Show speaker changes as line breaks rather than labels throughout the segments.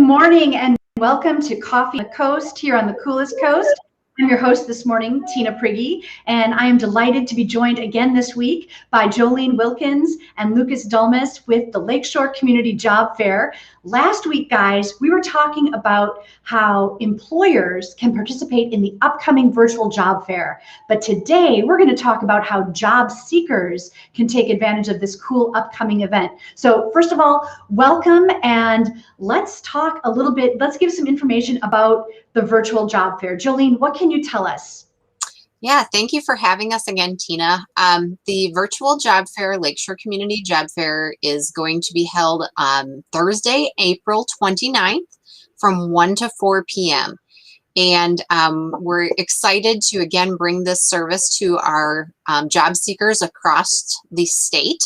morning and welcome to Coffee on the Coast here on the coolest coast. I'm your host this morning, Tina Prigge, and I am delighted to be joined again this week by Jolene Wilkens and Lucas Dulmes with the Lakeshore Community Job Fair. Last week, guys, we were talking about how employers can participate in the upcoming virtual job fair. But today, we're going to talk about how job seekers can take advantage of this cool upcoming event. So first of all, welcome, and let's talk a little bit, let's give some information about the virtual job fair. Jolene, what can you tell us?
Yeah, thank you for having us again, Tina. The virtual job fair, Lakeshore Community Job Fair, is going to be held on Thursday, April 29th from 1 to 4 p.m. And we're excited to again bring this service to our job seekers across the state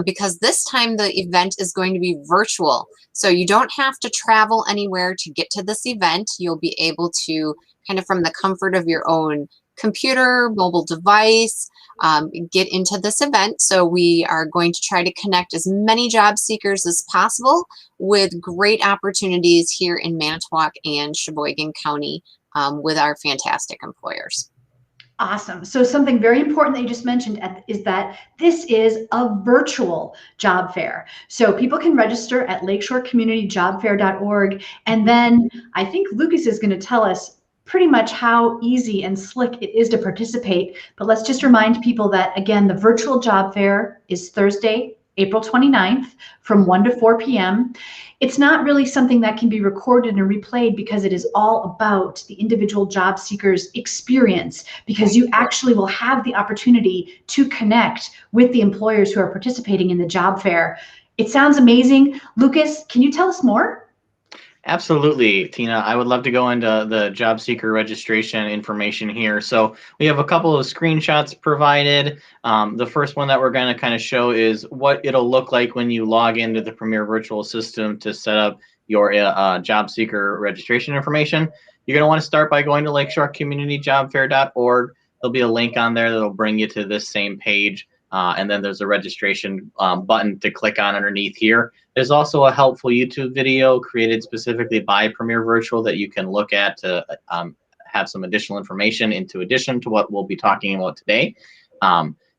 because this time the event is going to be virtual. So you don't have to travel anywhere to get to this event. You'll be able to kind of from the comfort of your own computer, mobile device, get into this event. So we are going to try to connect as many job seekers as possible with great opportunities here in Manitowoc and Sheboygan County with our fantastic employers.
Awesome. So something very important that you just mentioned is that this is a virtual job fair. So people can register at lakeshorecommunityjobfair.org. And then I think Lucas is going to tell us pretty much how easy and slick it is to participate. But let's just remind people that, again, the virtual job fair is Thursday, April 29th from 1 to 4 p.m. It's not really something that can be recorded and replayed because it is all about the individual job seeker's experience, because you actually will have the opportunity to connect with the employers who are participating in the job fair. It sounds amazing. Lucas, can you tell us more?
Absolutely, Tina. I would love to go into the job seeker registration information here. So we have a couple of screenshots provided. The first one that we're going to kind of show is what it'll look like when you log into the Premier Virtual System to set up your job seeker registration information. You're going to want to start by going to lakeshorecommunityjobfair.org. There'll be a link on there that'll bring you to this same page. And then there's a registration button to click on underneath here. There's also a helpful YouTube video created specifically by Premier Virtual that you can look at to have some additional information in addition to what we'll be talking about today.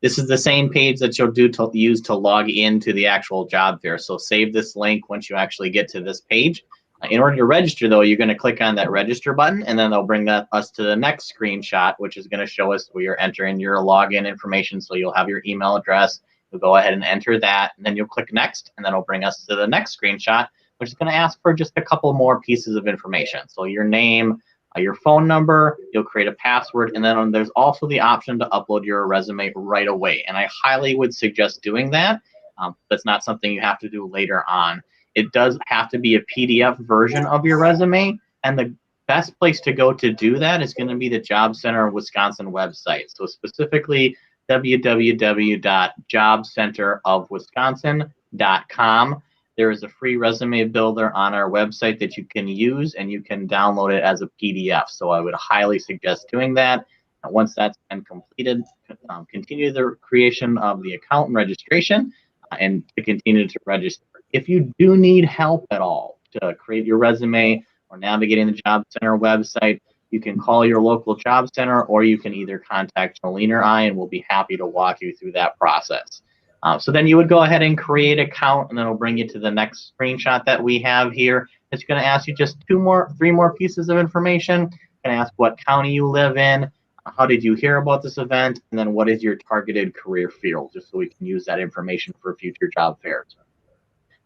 This is the same page that you'll use to log into the actual job fair. So save this link once you actually get to this page. In order to register, though, you're going to click on that register button, and then they'll bring us to the next screenshot, which is going to show us where you're entering your login information. So you'll have your email address. You'll go ahead and enter that, and then you'll click next, and then it'll bring us to the next screenshot, which is going to ask for just a couple more pieces of information. So your name, your phone number, you'll create a password, and then there's also the option to upload your resume right away. And I highly would suggest doing that. That's not something you have to do later on. It does have to be a PDF version of your resume, and the best place to go to do that is going to be the Job Center of Wisconsin website. So specifically www.jobcenterofwisconsin.com. There is a free resume builder on our website that you can use, and you can download it as a PDF. So I would highly suggest doing that. And once that's been completed, continue the creation of the account and registration, and to continue to register. If you do need help at all to create your resume or navigating the Job Center website, you can call your local job center, or you can either contact Jolene or I, and we'll be happy to walk you through that process. So then you would go ahead and create an account, and then it'll bring you to the next screenshot that we have here. It's going to ask you just three more pieces of information. It's going to ask what county you live in, how did you hear about this event, and then what is your targeted career field, just so we can use that information for future job fairs.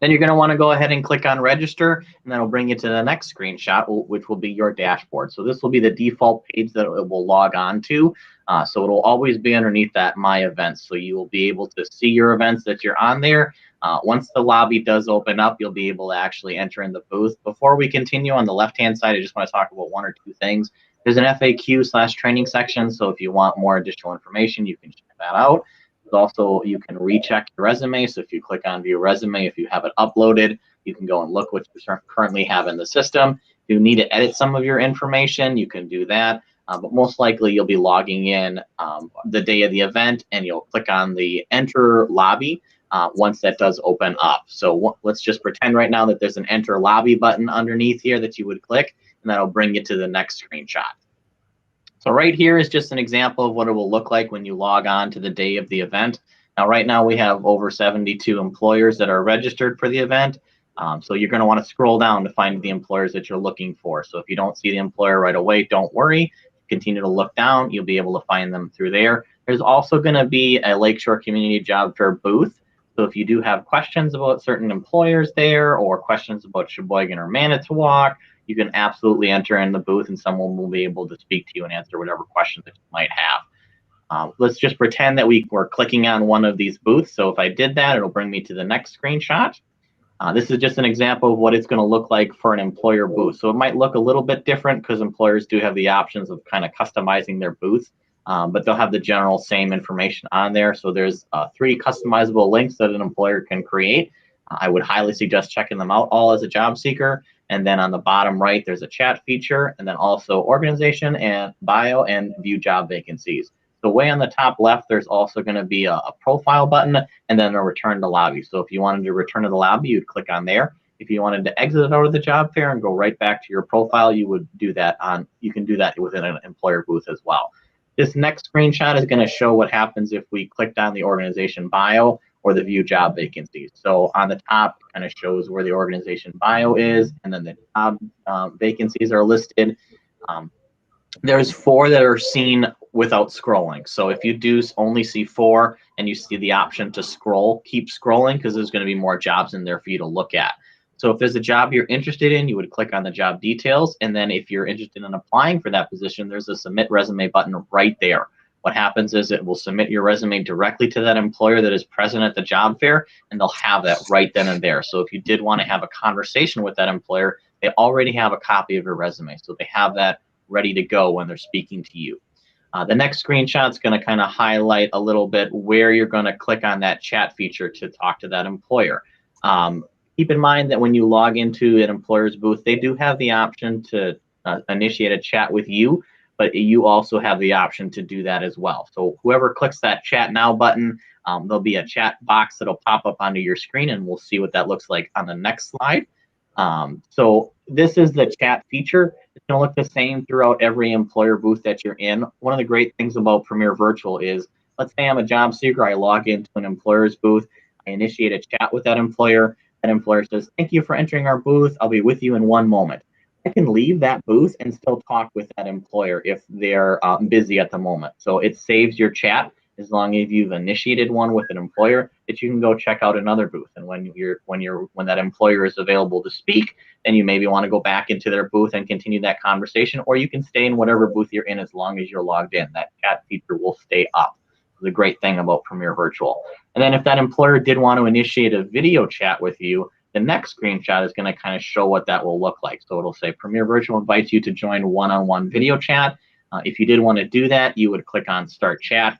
Then you're going to want to go ahead and click on register, and then it'll bring you to the next screenshot, which will be your dashboard. So this will be the default page that it will log on to. So it'll always be underneath that My Events. So you will be able to see your events that you're on there. Once the lobby does open up, you'll be able to actually enter in the booth. Before we continue, on the left-hand side, I just want to talk about one or two things. There's an FAQ/training section. So if you want more additional information, you can check that out. Also, you can recheck your resume. So if you click on View Resume, if you have it uploaded, you can go and look what you currently have in the system. If you need to edit some of your information, you can do that. But most likely, you'll be logging in the day of the event, and you'll click on the Enter Lobby once that does open up. So let's just pretend right now that there's an enter lobby button underneath here that you would click, and that'll bring you to the next screenshot. So right here is just an example of what it will look like when you log on to the day of the event. Now, right now we have over 72 employers that are registered for the event. So you're going to want to scroll down to find the employers that you're looking for. So if you don't see the employer right away, don't worry. Continue to look down. You'll be able to find them through there. There's also going to be a Lakeshore Community Job Fair booth. So if you do have questions about certain employers there, or questions about Sheboygan or Manitowoc, you can absolutely enter in the booth and someone will be able to speak to you and answer whatever questions that you might have. Let's just pretend that we're clicking on one of these booths. So if I did that, it'll bring me to the next screenshot. This is just an example of what it's going to look like for an employer booth. So it might look a little bit different because employers do have the options of kind of customizing their booth, but they'll have the general same information on there. So there's 3 customizable links that an employer can create. I would highly suggest checking them out all as a job seeker. And then on the bottom right, there's a chat feature, and then also organization and bio and view job vacancies. So way on the top left, there's also going to be a profile button and then a return to lobby. So if you wanted to return to the lobby, you'd click on there. If you wanted to exit out of the job fair and go right back to your profile, you would do that you can do that within an employer booth as well. This next screenshot is going to show what happens if we clicked on the organization bio or the view job vacancies. So on the top, it kind of shows where the organization bio is, and then the job vacancies are listed. There's 4 that are seen without scrolling. So if you do only see 4 and you see the option to scroll, keep scrolling because there's going to be more jobs in there for you to look at. So if there's a job you're interested in, you would click on the job details. And then if you're interested in applying for that position, there's a submit resume button right there. What happens is it will submit your resume directly to that employer that is present at the job fair, and they'll have that right then and there. So if you did want to have a conversation with that employer, they already have a copy of your resume. So they have that ready to go when they're speaking to you. The next screenshot is going to kind of highlight a little bit where you're going to click on that chat feature to talk to that employer. Keep in mind that when you log into an employer's booth, they do have the option to initiate a chat with you, but you also have the option to do that as well. So whoever clicks that chat now button, there'll be a chat box that'll pop up onto your screen, and we'll see what that looks like on the next slide. So this is the chat feature. It's going to look the same throughout every employer booth that you're in. One of the great things about Premier Virtual is, let's say I'm a job seeker, I log into an employer's booth, I initiate a chat with that employer says, "Thank you for entering our booth. I'll be with you in 1 moment." I can leave that booth and still talk with that employer if they're busy at the moment. So it saves your chat as long as you've initiated one with an employer, that you can go check out another booth. And when that employer is available to speak, then you maybe want to go back into their booth and continue that conversation, or you can stay in whatever booth you're in as long as you're logged in. That chat feature will stay up. The great thing about Premier Virtual. And then if that employer did want to initiate a video chat with you, the next screenshot is going to kind of show what that will look like. So it'll say Premier Virtual invites you to join one-on-one video chat. If you did want to do that, you would click on Start Chat.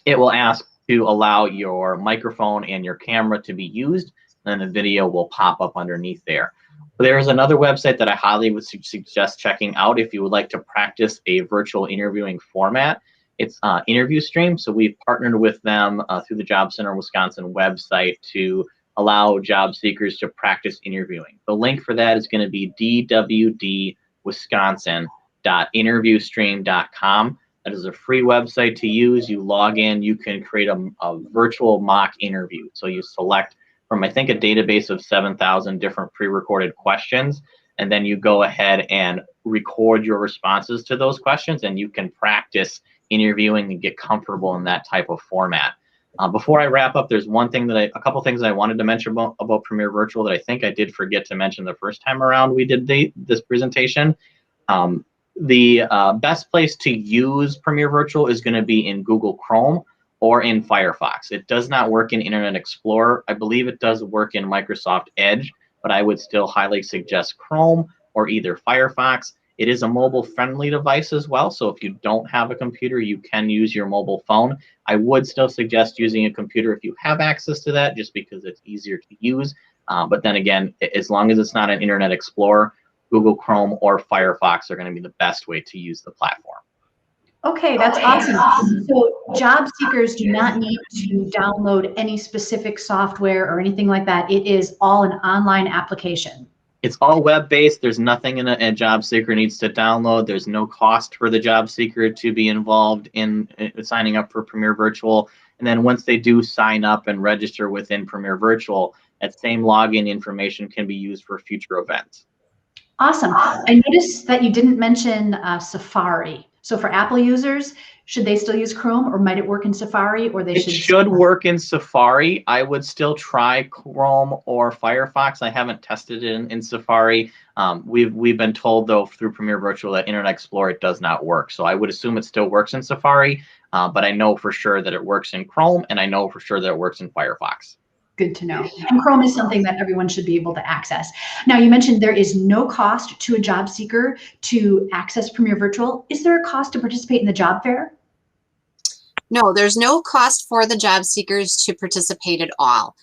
It will ask to allow your microphone and your camera to be used, and then the video will pop up underneath there. There's another website that I highly would suggest checking out if you would like to practice a virtual interviewing format. It's Interview Stream. So we've partnered with them through the Job Center Wisconsin website to allow job seekers to practice interviewing. The link for that is going to be dwdwisconsin.interviewstream.com. That is a free website to use. You log in, you can create a virtual mock interview. So you select from, I think, a database of 7,000 different pre-recorded questions, and then you go ahead and record your responses to those questions, and you can practice interviewing and get comfortable in that type of format. Before I wrap up, there's a couple things that I wanted to mention about Premier Virtual that I think I did forget to mention the first time around we did this presentation. The best place to use Premier Virtual is going to be in Google Chrome or in Firefox. It does not work in Internet Explorer. I believe it does work in Microsoft Edge, but I would still highly suggest Chrome or either Firefox. It is a mobile-friendly device as well, so if you don't have a computer, you can use your mobile phone. I would still suggest using a computer if you have access to that, just because it's easier to use. But then again, as long as it's not an Internet Explorer, Google Chrome or Firefox are going to be the best way to use the platform.
Okay, that's awesome. So job seekers do not need to download any specific software or anything like that. It is all an online application.
It's all web-based. There's nothing in a job seeker needs to download. There's no cost for the job seeker to be involved in signing up for Premier Virtual. And then once they do sign up and register within Premier Virtual, that same login information can be used for future events.
Awesome. I noticed that you didn't mention Safari. So for Apple users, should they still use Chrome, or might it work in Safari, or they should?
It should work in Safari. I would still try Chrome or Firefox. I haven't tested it in Safari. We've been told, though, through Premier Virtual that Internet Explorer it does not work. So I would assume it still works in Safari, but I know for sure that it works in Chrome, and I know for sure that it works in Firefox.
Good to know. And Chrome is something that everyone should be able to access. Now, you mentioned there is no cost to a job seeker to access Premier Virtual. Is there a cost to participate in the job fair?
No, there's no cost for the job seekers to participate at all.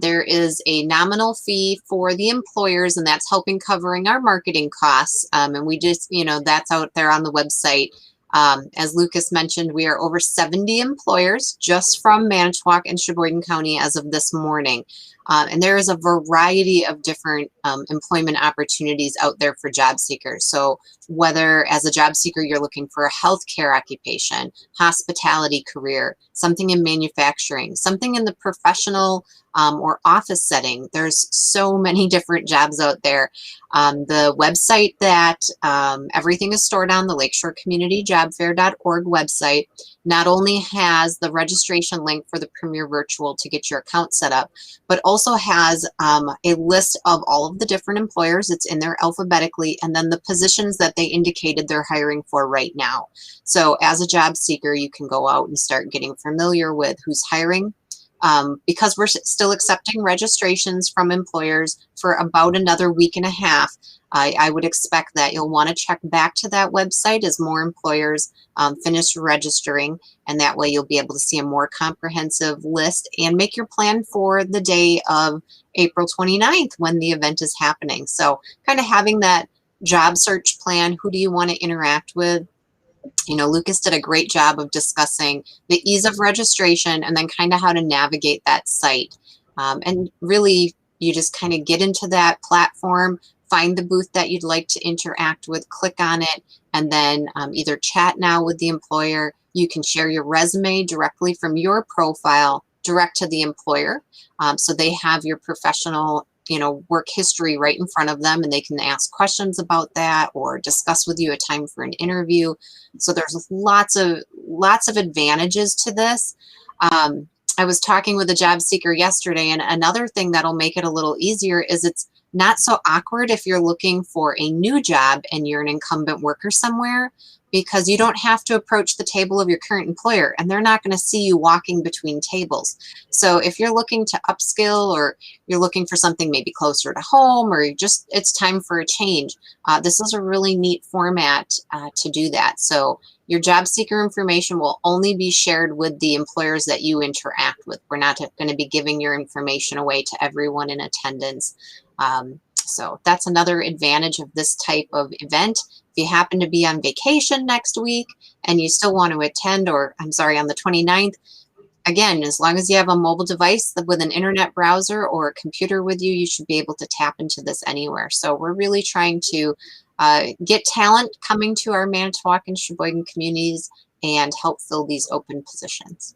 There is a nominal fee for the employers, and that's helping covering our marketing costs. And we just, that's out there on the website. As Lucas mentioned, we are over 70 employers just from Manitowoc and Sheboygan County as of this morning. And there is a variety of different employment opportunities out there for job seekers. So whether as a job seeker you're looking for a healthcare occupation, hospitality career, something in manufacturing, something in the professional or office setting, there's so many different jobs out there. The website that everything is stored on, the Lakeshore Community Jobfair.org website, not only has the registration link for the Premier Virtual to get your account set up, but also has a list of all of the different employers. It's in there alphabetically, and then the positions that they indicated they're hiring for right now. So as a job seeker, you can go out and start getting familiar with who's hiring. Because we're still accepting registrations from employers for about another week and a half, I would expect that you'll want to check back to that website as more employers finish registering, and that way you'll be able to see a more comprehensive list and make your plan for the day of April 29th when the event is happening. So kind of having that job search plan, who do you want to interact with? Lucas did a great job of discussing the ease of registration and then kind of how to navigate that site. And really, you just kind of get into that platform, find the booth that you'd like to interact with, click on it, and then either chat now with the employer. You can share your resume directly from your profile direct to the employer. So they have your professional work history right in front of them, and they can ask questions about that or discuss with you a time for an interview. So there's lots of advantages to this. I was talking with a job seeker yesterday, and another thing that'll make it a little easier is it's not so awkward if you're looking for a new job and you're an incumbent worker somewhere, because you don't have to approach the table of your current employer, and they're not going to see you walking between tables. So if you're looking to upskill, or you're looking for something maybe closer to home, or it's time for a change, this is a really neat format to do that. So your job seeker information will only be shared with the employers that you interact with. We're not going to be giving your information away to everyone in attendance. So that's another advantage of this type of event. If you happen to be on vacation next week and you still want to attend, or on the 29th, again, as long as you have a mobile device with an internet browser or a computer with you, you should be able to tap into this anywhere. So we're really trying to get talent coming to our Manitowoc and Sheboygan communities and help fill these open positions.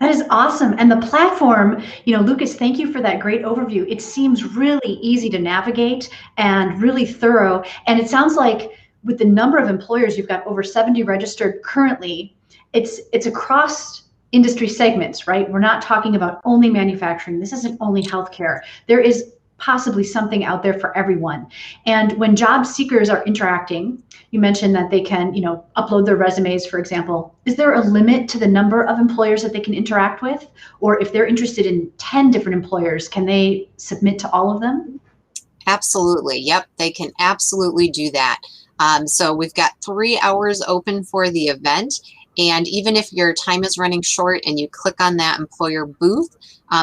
That is awesome. And the platform, Lucas, thank you for that great overview. It seems really easy to navigate and really thorough. And it sounds like with the number of employers, you've got over 70 registered currently. It's across industry segments, right? We're not talking about only manufacturing. This isn't only healthcare. There is possibly something out there for everyone. And when job seekers are interacting, you mentioned that they can, upload their resumes, for example. Is there a limit to the number of employers that they can interact with? Or if they're interested in 10 different employers, can they submit to all of them?
Absolutely. Yep, they can absolutely do that. So we've got 3 hours open for the event, And even if your time is running short and you click on that employer booth,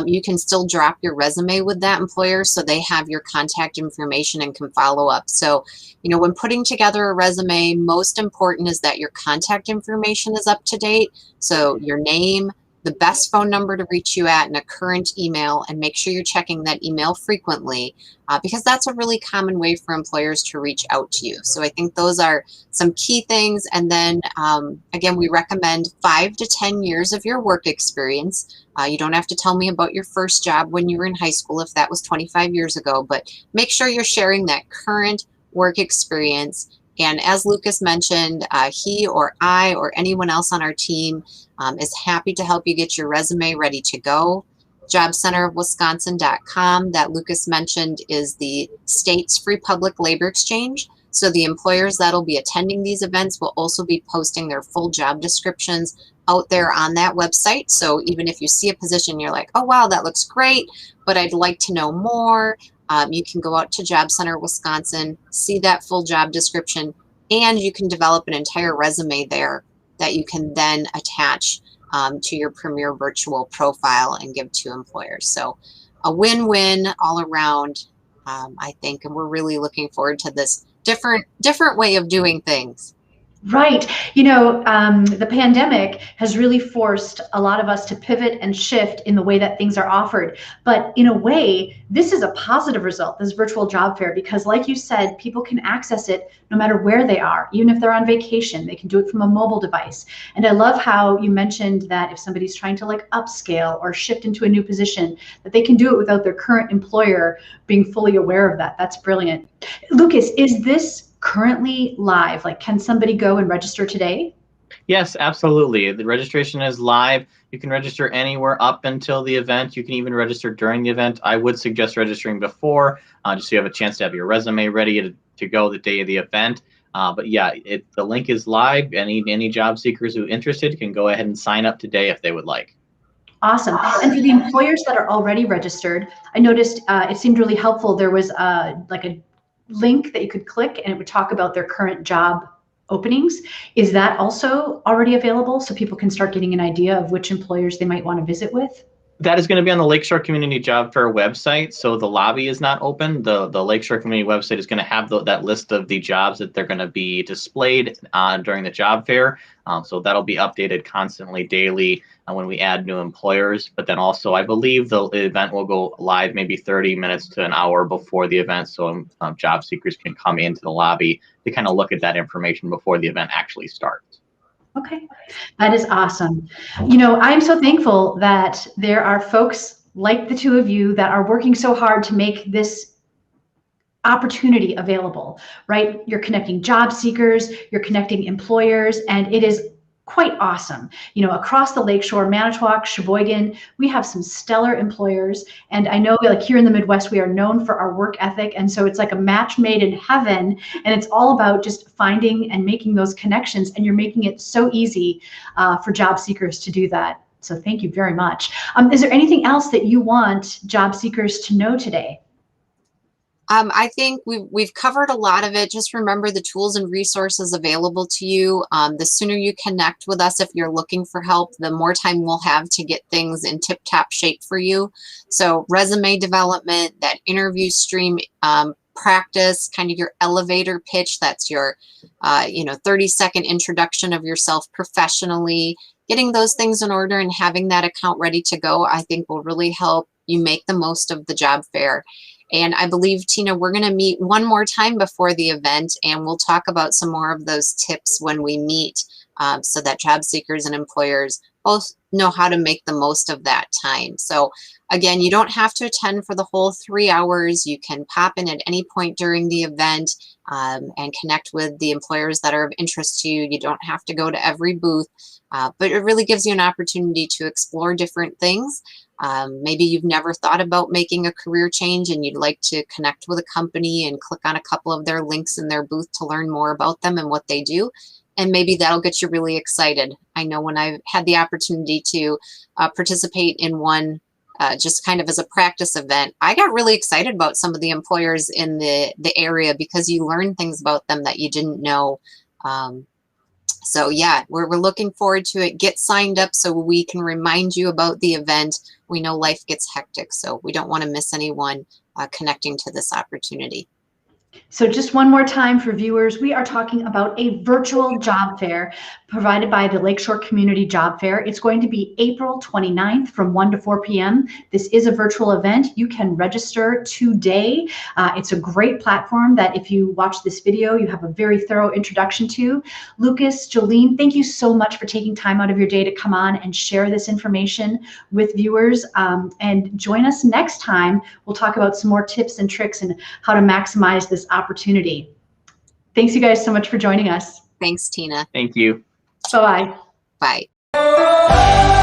you can still drop your resume with that employer so they have your contact information and can follow up. So, you know, when putting together a resume, most important is that your contact information is up to date. So your name, the best phone number to reach you at, and a current email, and make sure you're checking that email frequently because that's a really common way for employers to reach out to you. So I think those are some key things. And then again, we recommend 5 to 10 years of your work experience. You don't have to tell me about your first job when you were in high school if that was 25 years ago, but make sure you're sharing that current work experience. And as Lucas mentioned, he or I or anyone else on our team is happy to help you get your resume ready to go. JobCenterofWisconsin.com that Lucas mentioned is the state's free public labor exchange. So the employers that'll be attending these events will also be posting their full job descriptions out there on that website. So even if you see a position, you're like, oh, wow, that looks great, but I'd like to know more. You can go out to Job Center of Wisconsin, see that full job description, and you can develop an entire resume there that you can then attach to your Premier virtual profile and give to employers. So a win-win all around, I think, and we're really looking forward to this different way of doing things.
Right. You know, the pandemic has really forced a lot of us to pivot and shift in the way that things are offered. But in a way, this is a positive result, this virtual job fair, because like you said, people can access it no matter where they are. Even if they're on vacation, they can do it from a mobile device. And I love how you mentioned that if somebody's trying to like upscale or shift into a new position, that they can do it without their current employer being fully aware of that. That's brilliant. Lucas, is this currently live? Like, can somebody go and register today?
Yes, absolutely. The registration is live. You can register anywhere up until the event. You can even register during the event. I would suggest registering before, just so you have a chance to have your resume ready to go the day of the event. But yeah, the link is live. Any job seekers who are interested can go ahead and sign up today if they would like.
Awesome. And for the employers that are already registered, I noticed it seemed really helpful. There was like a link that you could click and it would talk about their current job openings. Is that also already available so people can start getting an idea of which employers they might want to visit with?
That is going to be on the Lakeshore Community Job Fair website. So the lobby is not open. The Lakeshore Community website is going to have that list of the jobs that they're going to be displayed during the job fair. So that'll be updated constantly, daily, when we add new employers. But then also, I believe the event will go live maybe 30 minutes to an hour before the event. So job seekers can come into the lobby to kind of look at that information before the event actually starts.
Okay, that is awesome. You know, I'm so thankful that there are folks like the two of you that are working so hard to make this opportunity available, right? You're connecting job seekers, you're connecting employers, and it is quite awesome. You know, across the Lakeshore, Manitowoc, Sheboygan, we have some stellar employers. And I know like here in the Midwest, we are known for our work ethic. And so it's like a match made in heaven. And it's all about just finding and making those connections. And you're making it so easy for job seekers to do that. So thank you very much. Is there anything else that you want job seekers to know today?
I think we've covered a lot of it. Just remember the tools and resources available to you. The sooner you connect with us if you're looking for help, the more time we'll have to get things in tip-top shape for you. So resume development, that interview stream practice, kind of your elevator pitch, that's your 30-second introduction of yourself professionally. Getting those things in order and having that account ready to go, I think will really help you make the most of the job fair. And I believe, Tina, we're going to meet one more time before the event, and we'll talk about some more of those tips when we meet so that job seekers and employers both know how to make the most of that time. So again, you don't have to attend for the whole 3 hours. You can pop in at any point during the event and connect with the employers that are of interest to you. You don't have to go to every booth, but it really gives you an opportunity to explore different things. Maybe you've never thought about making a career change and you'd like to connect with a company and click on a couple of their links in their booth to learn more about them and what they do. And maybe that'll get you really excited. I know when I had the opportunity to participate in one just kind of as a practice event, I got really excited about some of the employers in the area because you learn things about them that you didn't know. So yeah, we're looking forward to it. Get signed up so we can remind you about the event. We know life gets hectic, so we don't want to miss anyone connecting to this opportunity.
So just one more time for viewers, we are talking about a virtual job fair provided by the Lakeshore Community Job Fair. It's going to be April 29th from 1 to 4 p.m. This is a virtual event. You can register today. It's a great platform that if you watch this video, you have a very thorough introduction to. Lucas, Jolene, thank you so much for taking time out of your day to come on and share this information with viewers. And join us next time. We'll talk about some more tips and tricks and how to maximize this opportunity. Thanks you guys so much for joining us.
Thanks, Tina.
Thank you.
Bye-bye.
Bye.